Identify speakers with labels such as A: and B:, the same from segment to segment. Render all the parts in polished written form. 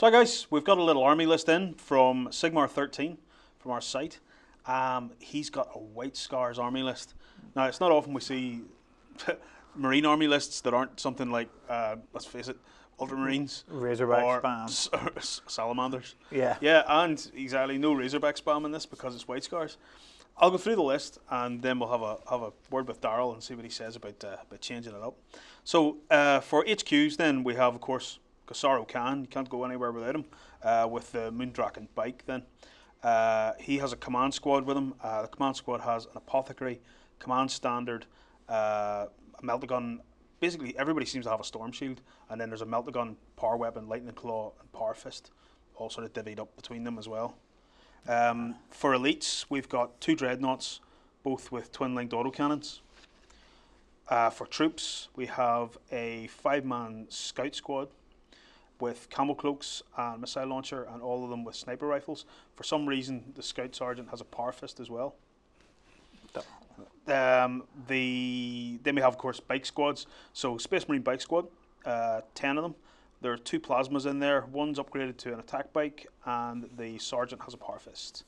A: So guys, we've got a little army list in from Sigmar 13 from our site. He's got a White Scars army list. Now, it's not often we see Marine army lists that aren't something like, let's face it, Ultramarines.
B: Razorback
A: or
B: spam.
A: Salamanders.
B: Yeah.
A: Yeah, and exactly, no Razorback spam in this because it's White Scars. I'll go through the list and then we'll have a word with Darrell and see what he says about changing it up. So for HQs then, we have, of course, Khosraw Khan. You can't go anywhere without him, with the Moondraken bike then. He has a command squad with him. The command squad has an apothecary, command standard, a meltagun. Basically, everybody seems to have a storm shield, and then there's a meltagun, power weapon, lightning claw, and power fist, all sort of divvied up between them as well. For elites, we've got 2 dreadnoughts, both with twin-linked autocannons. For troops, we have a 5-man scout squad with camel cloaks and missile launcher, and all of them with sniper rifles. For some reason, the scout sergeant has a power fist as well. Then we have, of course, bike squads. So Space Marine bike squad, 10 of them. There are 2 plasmas in there. One's upgraded to an attack bike, and the sergeant has a power fist.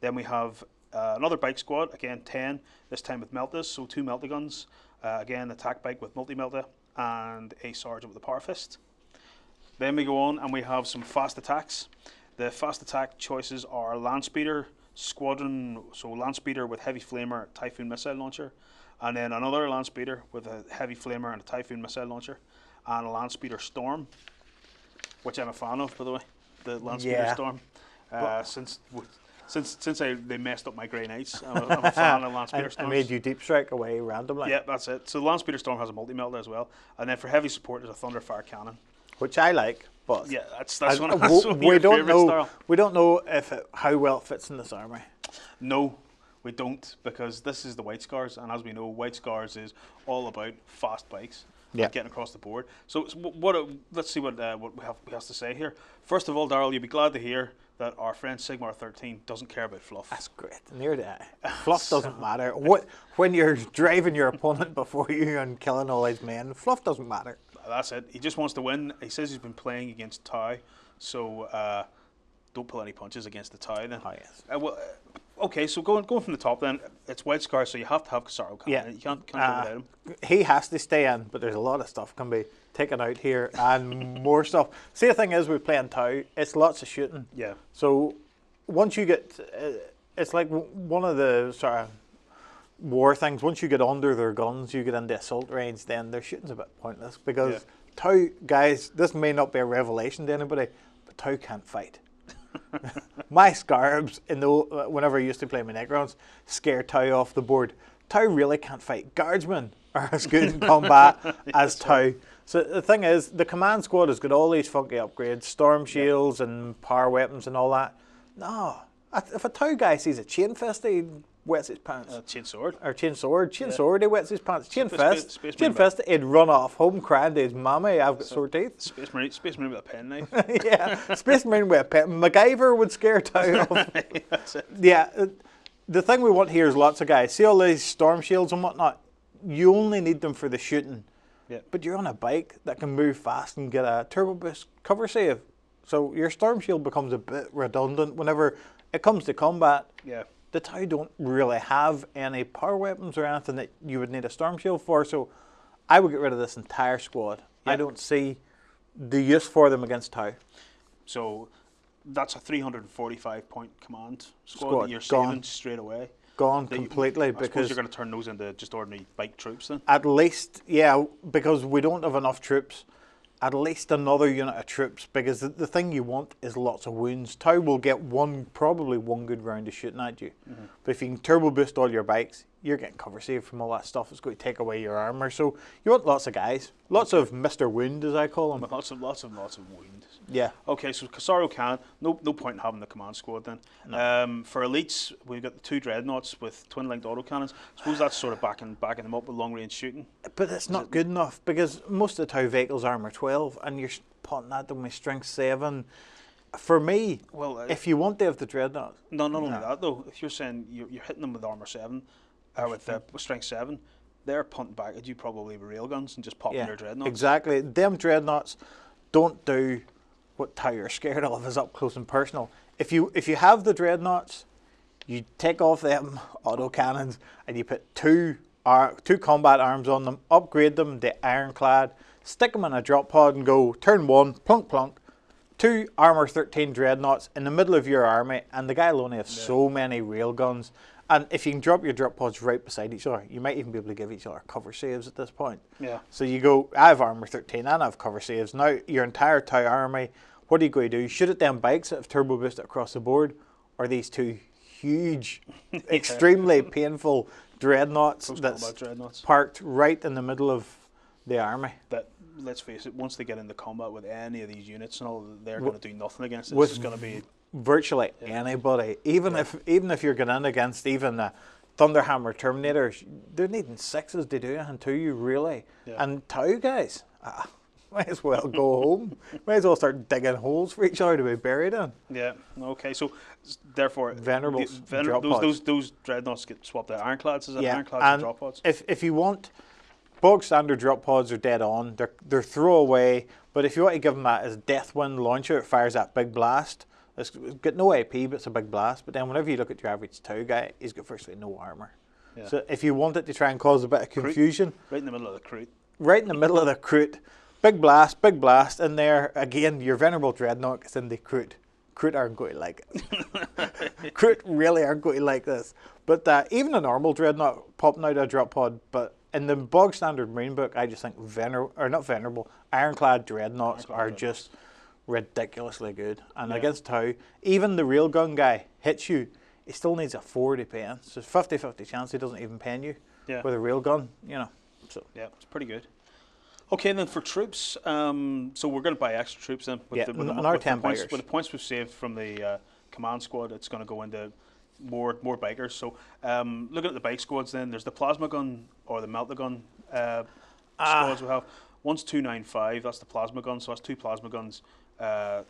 A: Then we have another bike squad, again 10, this time with meltas, so 2 melta guns. Again, attack bike with multi-melta, and a sergeant with a power fist. Then we go on and we have some fast attacks. The fast attack choices are land speeder, squadron, so land speeder with heavy flamer, typhoon missile launcher, and then another land speeder with a heavy flamer and a typhoon missile launcher, and a land speeder storm, which I'm a fan of, by the way, the land speeder storm. Since they messed up my Grey Knights, I'm a fan of land speeder storms.
B: I made you deep strike away randomly.
A: Yeah, that's it. So the land speeder storm has a multi-melta as well, and then for heavy support there's a thunderfire cannon,
B: which I like, but
A: yeah, that's one of your favourites, Darrell.
B: We don't know how well it fits in this army.
A: No, we don't, because this is the White Scars, and as we know, White Scars is all about fast bikes. Yeah. Getting across the board. So let's see what we have to say here. First of all, Darrell, you'll be glad to hear that our friend Sigmar 13 doesn't care about fluff.
B: That's great. Near that. Fluff doesn't matter. When you're driving your opponent before you and killing all his men, fluff doesn't matter.
A: That's it. He just wants to win. He says he's been playing against Tau, so don't pull any punches against the Tau then.
B: Oh, yes.
A: Okay, so going from the top then, it's White Scars, so you have to have Khosraw Khan.
B: Yeah.
A: You can't go without him.
B: He has to stay in, but there's a lot of stuff can be taken out here and more stuff. See, the thing is, we're playing Tau, it's lots of shooting.
A: Yeah.
B: So once you get, it's like one of the sort of war things, once you get under their guns, you get into assault range, then their shooting's a bit pointless because Tau, guys, this may not be a revelation to anybody, but Tau can't fight. My Scarabs, whenever I used to play my Necrons, scare Tau off the board. Tau really can't fight. Guardsmen are as good in combat as Tau. So the thing is, the command squad has got all these funky upgrades, storm shields and power weapons and all that. No, if a Tau guy sees a chain fist, he wets his pants.
A: Chain sword.
B: Or chain sword. Chain sword, he wets his pants. Chain fist,
A: chain
B: fist, he'd run off home crying to his mammy, I've got sore teeth.
A: Space Marine with a penknife.
B: Yeah, Space Marine with a pen. MacGyver would scare Tau off.
A: That's it.
B: Yeah, the thing we want here is lots of guys. See all these storm shields and whatnot? You only need them for the shooting.
A: Yeah.
B: But you're on a bike that can move fast and get a turbo boost cover save. So your storm shield becomes a bit redundant whenever it comes to combat.
A: Yeah.
B: The Tau don't really have any power weapons or anything that you would need a storm shield for. So I would get rid of this entire squad. Yeah. I don't see the use for them against Tau.
A: So that's a 345 point command squad that you're saving straight away.
B: Gone completely,
A: because I suppose you're going to turn those into just ordinary bike troops then.
B: At least, yeah, because we don't have enough troops. At least another unit of troops, because the thing you want is lots of wounds. Tau will get probably one good round of shooting at you. Mm-hmm. But if you can turbo boost all your bikes, you're getting cover save from all that stuff. It's going to take away your armor. So you want lots of guys, lots of Mr. Wound, as I call them.
A: Lots of wound.
B: Yeah.
A: Okay, so Khosraw Khan, no point in having the command squad then. No. For elites, we've got the 2 dreadnoughts with twin-linked autocannons. I suppose that's sort of backing them up with long-range shooting.
B: But it's not good enough, because most of the Tau vehicles armor 12, and you're putting at them with strength 7. For me, if you want to have the dreadnought...
A: Not only that, though. If you're saying you're hitting them with armor 7, with strength 7, they're punting back at you probably with railguns and just popping their dreadnoughts.
B: Exactly. Them dreadnoughts don't do what Tau you're scared of is up close and personal. If you have the dreadnoughts, you take off them auto cannons and you put two combat arms on them, upgrade them to ironclad, stick them in a drop pod and go turn 1, plunk plunk, 2 armor 13 dreadnoughts in the middle of your army, and the guy will only have so many railguns. And if you can drop your drop pods right beside each other, you might even be able to give each other cover saves at this point.
A: Yeah.
B: So you go, I have armor 13 and I have cover saves. Now your entire Tau army, what are you going to do? Shoot at them bikes that have turbo boosted across the board, or these two huge, extremely painful dreadnoughts that's parked right in the middle of the army?
A: That, let's face it, once they get into combat with any of these units and all, they're going to do nothing against it. It's going to be
B: virtually anybody. Even if you're going in against even Thunderhammer Terminators, they're needing 6s to do anything to you, really. Yeah. And Tau guys, might as well go home. Might as well start digging holes for each other to be buried in.
A: Yeah. Okay. So therefore,
B: Venerables,
A: those dreadnoughts get swapped out. Ironclads, is it? Ironclads and drop pods.
B: If you want, bog standard drop pods are dead on. They're throwaway. But if you want to give them that as Deathwind launcher, it fires that big blast. It's got no AP, but it's a big blast. But then whenever you look at your average Tau guy, he's got firstly no armor. Yeah. So if you want it to try and cause a bit of confusion,
A: right in the middle of the Crute.
B: Right in the middle of the Crute. Big blast in there. Again, your Venerable Dreadnought is in the Crute. Crute aren't going to like it. Crute really aren't going to like this. But even a normal Dreadnought popping out of a drop pod, but in the bog standard Marine book, I just think Ironclad Dreadnoughts are just ridiculously good. And against Tau, even the railgun guy hits you, he still needs a 4 to pen. So 50-50 chance he doesn't even pen you with a railgun, you know. So
A: yeah, it's pretty good. Okay, and then for troops, so we're going to buy extra troops then. With the points we've saved from the command squad, it's going to go into more bikers. So looking at the bike squads then, there's the plasma gun or the melta gun squads we have. One's 295, that's the plasma gun, so that's 2 plasma guns,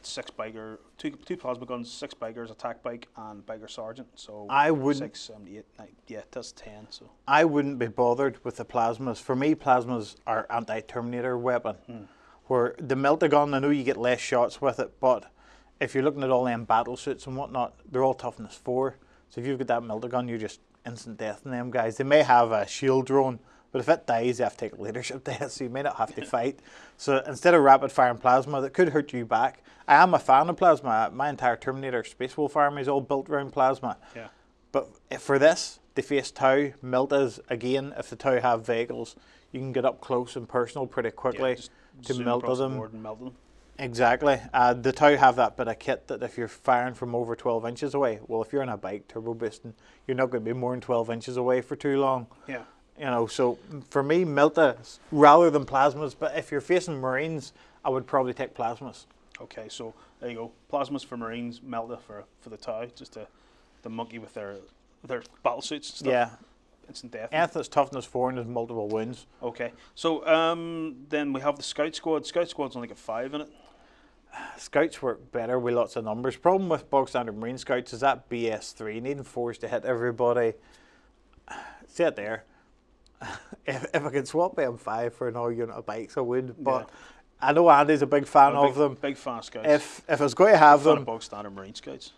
A: 6 biker, two plasma guns, 6 bikers, attack bike, and biker sergeant. So
B: I wouldn't
A: 6, 7, 8, 9, yeah, that's 10. So
B: I wouldn't be bothered with the plasmas. For me, plasmas are anti-Terminator weapon. Where the melta gun, I know you get less shots with it, but if you're looking at all them battle suits and whatnot, they're all toughness 4. So if you've got that melta gun, you're just instant death in them guys. They may have a shield drone, but if it dies, you have to take a leadership test, so you may not have to fight. So instead of rapid firing plasma, that could hurt you back. I am a fan of plasma. My entire Terminator Space Wolf army is all built around plasma. Yeah. But for this, to face Tau, meltas, again, if the Tau have vehicles, you can get up close and personal pretty quickly to melt them. Exactly. The Tau have that bit of kit that if you're firing from over 12 inches away, well, if you're on a bike turbo boosting, you're not going to be more than 12 inches away for too long. Yeah. You know, so for me, melta rather than plasmas. But if you're facing Marines, I would probably take plasmas.
A: Okay, so there you go. Plasmas for Marines, melta for the Tau, just to monkey with their battle suits and stuff. Yeah. Instant death.
B: Anything that's toughness 4 and there's multiple wounds.
A: Okay, so then we have the Scout Squad. Scout Squad's only got 5 in it.
B: Scouts work better with lots of numbers. Problem with bog standard Marine Scouts is that BS3 needing 4s to hit everybody. See it there. If I could swap M5 for an all unit of bikes, I would. But I know Andy's a big fan of them.
A: Big fan of Scouts.
B: If I was going to have them,
A: bog standard Marine Scouts.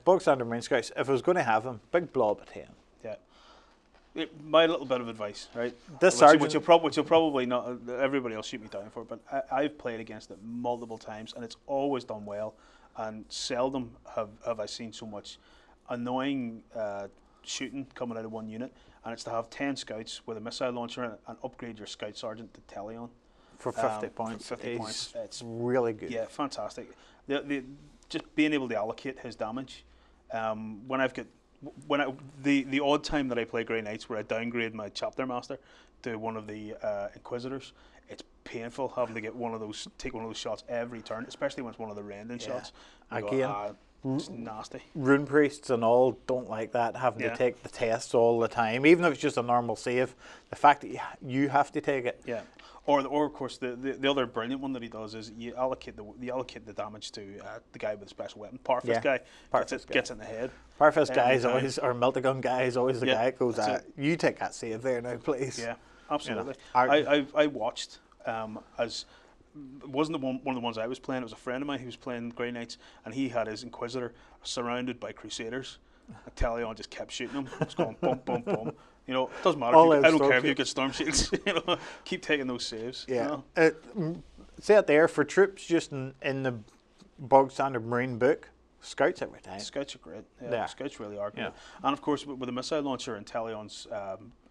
B: Bog standard Marine Scouts. If I was going to have them, big blob of 10.
A: Yeah. My little bit of advice, right? Which you'll probably not. Everybody will shoot me down for, but I've played against it multiple times, and it's always done well. And seldom have I seen so much annoying shooting coming out of one unit. And it's to have 10 scouts with a missile launcher in it and upgrade your scout sergeant to Telion.
B: For 50 points. For 50 points. It's really good.
A: Yeah, fantastic. Just being able to allocate his damage. The odd time that I play Grey Knights where I downgrade my chapter master to one of the Inquisitors, it's painful having to take one of those shots every turn, especially when it's one of the rending shots.
B: Again.
A: It's nasty.
B: Rune priests and all don't like that, having to take the tests all the time, even if it's just a normal save. The fact that you have to take it.
A: Yeah. Or of course the other brilliant one that he does is you allocate the damage to the guy with the special weapon. Parfus guy gets in the head.
B: Parfus guy is always, or Meltagun guy is always the guy that goes, you take that save there now, please.
A: Yeah, absolutely. You know, I watched as it wasn't one of the ones I was playing. It was a friend of mine who was playing Grey Knights, and he had his Inquisitor surrounded by Crusaders. And Talion just kept shooting him. It was going bum, bum, bum. You know, it doesn't matter. I don't care if you get Storm Shields. You know, keep taking those saves.
B: Yeah.
A: You know?
B: Say it there, for troops just in the bog standard Marine book, Scouts every time.
A: Scouts are great. Yeah. Scouts really are great.
B: Yeah.
A: And of course, with the missile launcher and Talion's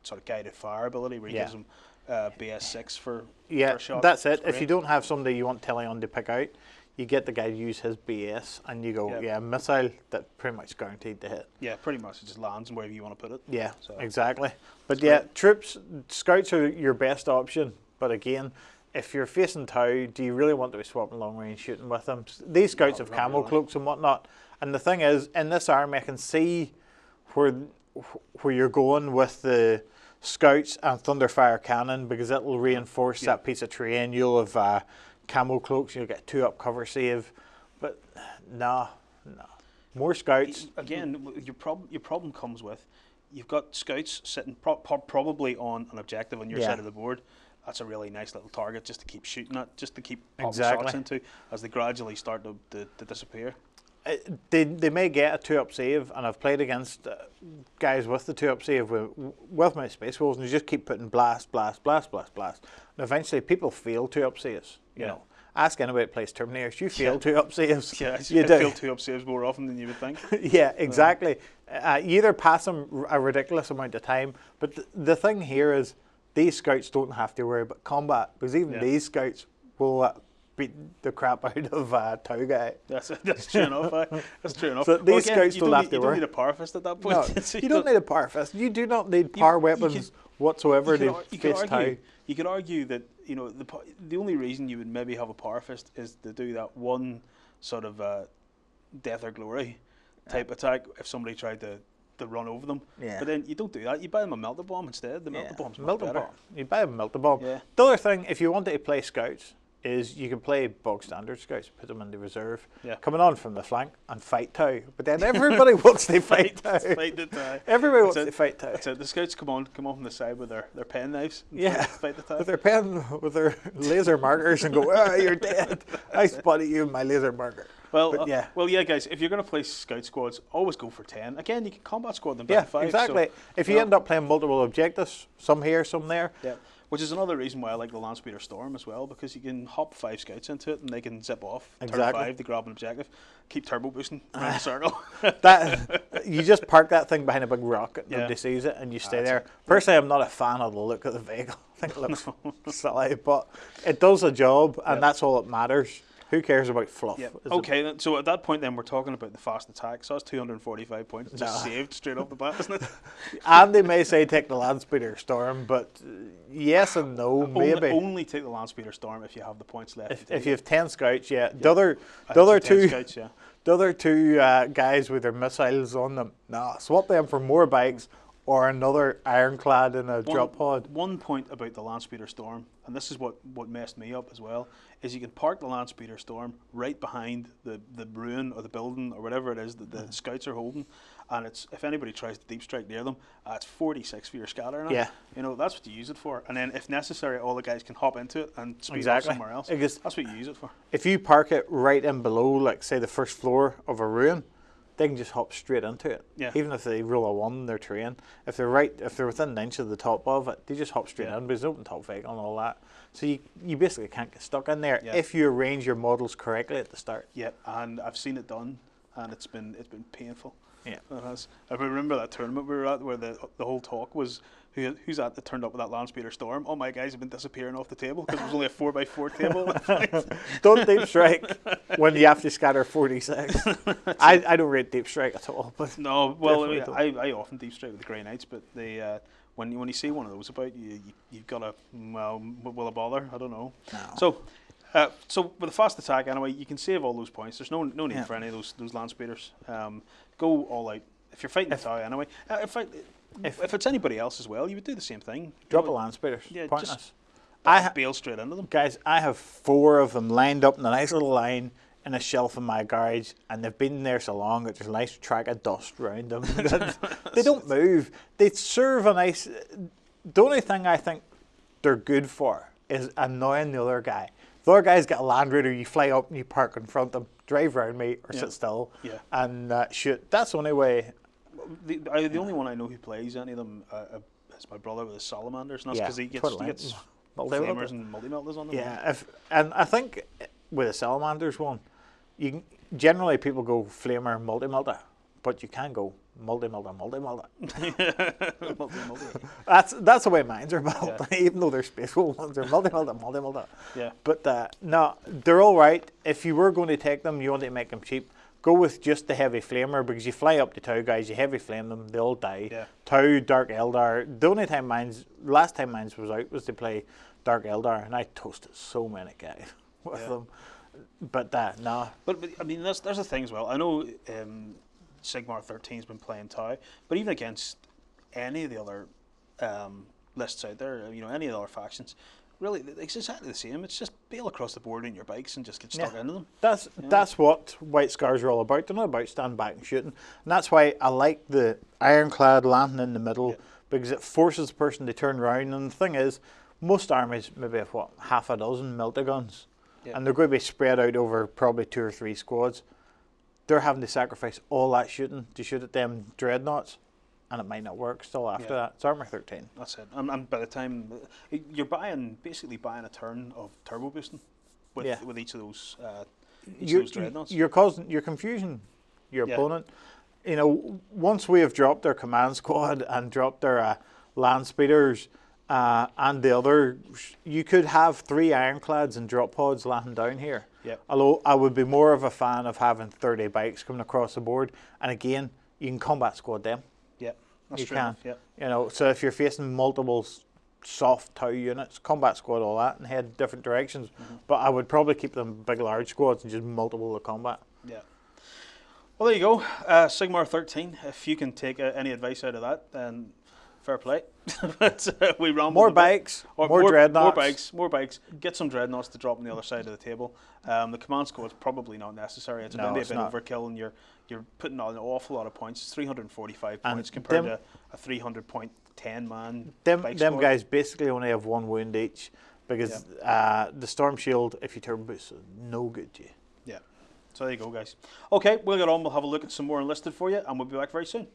A: sort of guided fire ability, where he gives them BS6 for a shot.
B: That's it. If you don't have somebody you want Talion to pick out, you get the guy to use his BS, and you go, missile, that pretty much guaranteed to hit.
A: Yeah, pretty much. It just lands wherever you want to put it.
B: Yeah, so, exactly. But yeah, troops, Scouts are your best option. But again, if you're facing Tau, do you really want to be swapping long range shooting with them? These Scouts have camo cloaks and whatnot. And the thing is, in this army, I can see where you're going with the Scouts and Thunderfire Cannon, because it will reinforce that piece of terrain. You'll have camo cloaks, you'll get 2-up cover save. But no. More Scouts.
A: Again, your problem comes with, you've got Scouts sitting probably on an objective on your side of the board. That's a really nice little target just to keep shooting at, just to keep popping shots into as they gradually start to disappear.
B: They may get a 2-up save, and I've played against guys with the 2-up save with my Space Wolves, and you just keep putting blast. And eventually people fail 2-up saves. You know, ask anybody that plays Terminators, you fail 2-up saves.
A: Yeah, you fail 2-up saves more often than you would think.
B: Yeah, exactly. You either pass them a ridiculous amount of time, but the thing here is these Scouts don't have to worry about combat, because even these Scouts will beat the crap out of Tau guy.
A: That's true enough. That's true enough.
B: So these Scouts don't have to worry.
A: You don't need a power fist at that point.
B: No, you don't need a power fist. You do not need power weapons whatsoever to face Tau.
A: You could argue that, you know, the only reason you would maybe have a power fist is to do that one sort of death or glory type attack if somebody tried to run over them. Yeah. But then you don't do that. You buy them a melter bomb instead. The melter bomb's much better.
B: You buy a melter bomb. Yeah. The other thing, if you wanted to play Scouts, is you can play bog standard Scouts, put them into reserve, coming on from the flank and fight Tau. But then everybody wants to fight Tau. Everybody wants to fight Tau.
A: So the Scouts come on from the side with their pen knives. Fight the Tau.
B: With their laser markers and go, you're dead. I spotted you with my laser marker.
A: Well, guys, if you're going to play Scout squads, always go for 10. Again, you can combat squad them down to 5.
B: Exactly. So, if you end up playing multiple objectives, some here, some there.
A: Yeah. Which is another reason why I like the Landspeeder Storm as well, because you can hop 5 Scouts into it and they can zip off. Turn 5 to grab an objective, keep turbo boosting around the circle.
B: You just park that thing behind a big rock and nobody sees it and you stay there. Personally, I'm not a fan of the look of the vehicle. I think it looks silly, but it does a job and that's all that matters. Who cares about fluff?
A: Yep. Okay, so at that point then we're talking about the fast attack. So that's 245 points. Just saved straight off the bat, isn't it?
B: And they may say take the Landspeeder Storm, but yes and no, maybe.
A: Only take the Landspeeder Storm if you have the points left.
B: If you have 10 Scouts, The other two guys with their missiles on them, swap them for more bikes or another ironclad in a drop pod.
A: One point about the Landspeeder Storm, and this is what messed me up as well, is you can park the Landspeeder Storm right behind the ruin or the building or whatever it is that the Scouts are holding, and it's, if anybody tries to deep strike near them, it's 46 for your scatter now.
B: Yeah.
A: You know, that's what you use it for. And then if necessary, all the guys can hop into it and speed up somewhere else. That's what you use it for.
B: If you park it right in below, like say the first floor of a ruin, they can just hop straight into it. Yeah. Even if they roll a 1 in their terrain. If they're within an inch of the top of it, they just hop straight in, because it's open top vehicle and all that. So you basically can't get stuck in there if you arrange your models correctly at the start.
A: Yeah, and I've seen it done, and it's been painful.
B: Yeah,
A: it has. I remember that tournament we were at where the whole talk was who's that turned up with that Landspeeder Storm. All my guys have been disappearing off the table because it was only a 4x4 table.
B: Don't deep strike when you have to scatter 46. I don't rate deep strike at all. But
A: no, well, I often deep strike with the Grey Knights, but they when you see one of those about, you've got to, will it bother? I don't know. No. So with a fast attack anyway, you can save all those points. There's no need for any of those Landspeeders. Go all out if you're fighting the Tau anyway. If it's anybody else as well, you would do the same thing.
B: Drop a Landspeeder. Yeah,
A: pointless. I bail straight into them.
B: Guys, I have 4 of them lined up in a nice little line in a shelf in my garage, and they've been there so long that there's a nice track of dust around them. They don't move. They serve a nice... The only thing I think they're good for is annoying the other guy. The other guy's got a Land Raider, you fly up and you park in front of them, drive around me or sit still and shoot. That's the only way.
A: The only one I know who plays any of them is my brother with his salamanders, and that's because he gets flamers and multi-meltas on them.
B: Yeah, and I think with the salamanders one, generally people go flamer multi-melta, but you can go multi-melta. That's the way mines are built. Even though they're space wolf ones, they're multi-melta.
A: Yeah.
B: But no, they're all right. If you were going to take them, you want to make them cheap. Go with just the heavy flamer, because you fly up to Tau guys, you heavy flame them, they all die.
A: Yeah.
B: Tau, Dark Eldar. The only time last time mines was out was to play Dark Eldar, and I toasted so many guys with them. But no.
A: But I mean, there's a thing as well. I know Sigmar 13's been playing Tau, but even against any of the other lists out there, any of the other factions, really, it's exactly the same. It's just bail across the board in your bikes and just get stuck into them.
B: That's what White Scars are all about. They're not about standing back and shooting. And that's why I like the ironclad landing in the middle, because it forces the person to turn around. And the thing is, most armies maybe have half a dozen melta guns, and they're going to be spread out over probably 2 or 3 squads. They're having to sacrifice all that shooting to shoot at them dreadnoughts, and it might not work still after that. It's armor 13.
A: That's it. And by the time you're basically buying a turn of turbo boosting with each of those dreadnoughts.
B: You're confusing your opponent. Once we have dropped their command squad and dropped their land speeders and the other, you could have 3 ironclads and drop pods landing down here. Although I would be more of a fan of having 30 bikes coming across the board, and again, you can combat squad them.
A: That's true.
B: So if you're facing multiple soft Tau units, combat squad all that, and head different directions. But I would probably keep them big, large squads and just multiple the combat.
A: Yeah. Well, there you go. Sigmar 13. If you can take any advice out of that, then fair play. But we rambled
B: more bikes, more dreadnoughts.
A: More bikes. Get some dreadnoughts to drop on the other side of the table. The command squad is probably not necessary. It's maybe a bit overkill, and you're putting on an awful lot of points. It's 345 points compared to a 300.10 man.
B: Them guys basically only have 1 wound each, because the Storm Shield, if you turbo boost, is no good to you.
A: Yeah. So there you go, guys. Okay, we'll get on. We'll have a look at some more enlisted for you, and we'll be back very soon.